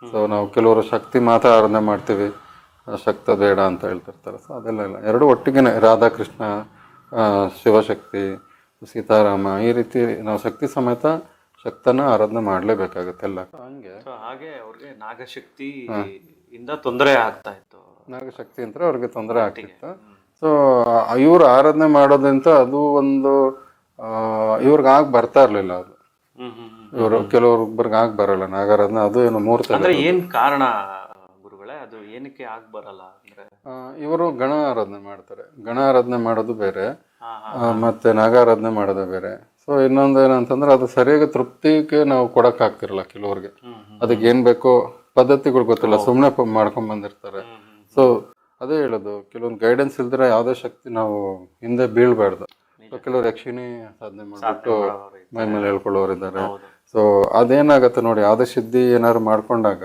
So ನಾವು ಕೆಲವರು ಶಕ್ತಿ ಮಾತ್ರ ಆರಾಧನೆ ಮಾಡ್ತೀವಿ, ಶಕ್ತ ಬೇಡ ಅಂತ ಹೇಳ್ತಿರ್ತಾರೆ. ಸೊ ಅದೆಲ್ಲ ಇಲ್ಲ, ಎರಡು ಒಟ್ಟಿಗೆ ರಾಧಾಕೃಷ್ಣ, ಶಿವಶಕ್ತಿ, ಸೀತಾರಾಮ, ಈ ರೀತಿ ನಾವು ಶಕ್ತಿ ಸಮೇತ ಶಕ್ತನ ಆರಾಧನೆ ಮಾಡಲೇಬೇಕಾಗುತ್ತೆ ಎಲ್ಲ. ಹಂಗೆ ಹಾಗೆ ಅವ್ರಿಗೆ ನಾಗಶಕ್ತಿ ಇಂದ ತೊಂದರೆ ಆಗ್ತಾ ಇತ್ತು. ನಾಗಶಕ್ತಿ ಅಂತ ಅವ್ರಿಗೆ ತೊಂದರೆ ಆಗ್ತಿತ್ತು. ಸೊ ಇವ್ರು ಆರಾಧನೆ ಮಾಡೋದಂತ ಅದು ಒಂದು ಇವ್ರಿಗೆ ಬರ್ತಾ ಇರ್ಲಿಲ್ಲ. ಅದು ಇವರು ಕೆಲವ್ರಿಗೆ ಬರಲ್ಲ ನಾಗಾರಾಧನೆ. ಅದು ಏನು ಮೂರ್ತಿ ಅಂದ್ರೆ ಏನ್ ಕಾರಣ ಗುರುಗಳೇ, ಅದು ಏನಕ್ಕೆ ಬರಲ್ಲ ಅಂದ್ರೆ? ಇವರು ಗಣ ಆರಾಧನೆ ಮಾಡ್ತಾರೆ. ಗಣ ಆರಾಧನೆ ಮಾಡೋದು ಬೇರೆ, ಮತ್ತೆ ನಾಗಾರಾಧನೆ ಮಾಡೋದು ಬೇರೆ. ಸೊ ಇನ್ನೊಂದು ಏನಂತಂದ್ರೆ ಅದು ಸರಿಯಾಗಿ ತೃಪ್ತಿಗೆ ನಾವು ಕೊಡಕ್ ಆಗ್ತಿರಲ್ಲ ಕೆಲವ್ರಿಗೆ. ಅದಕ್ಕೆ ಏನ್ ಬೇಕೋ ಪದ್ಧತಿಗಳು ಗೊತ್ತಿಲ್ಲ, ಸುಮ್ಮನೆ ಮಾಡ್ಕೊಂಡ್ ಬಂದಿರ್ತಾರೆ. ಸೊ ಅದೇ ಹೇಳೋದು, ಕೆಲವೊಂದು ಗೈಡೆನ್ಸ್ ಇಲ್ದಿರ ಯಾವುದೇ ಶಕ್ತಿ ನಾವು ಹಿಂದೆ ಬೀಳ್ಬಾರ್ದು. ಕೆಲವರು ಯಕ್ಷಿಣಿ ಸಾಧನೆ ಮಾಡ್ಬಿಟ್ಟು ಮೈ ಮೇಲೆ ಹೇಳ್ಕೊಳ್ಳೋರು ಇದ್ದಾರೆ. ಸೊ ಅದೇನಾಗತ್ತೆ ನೋಡಿ, ಯಾವುದೇ ಸಿದ್ಧಿ ಏನಾದ್ರು ಮಾಡ್ಕೊಂಡಾಗ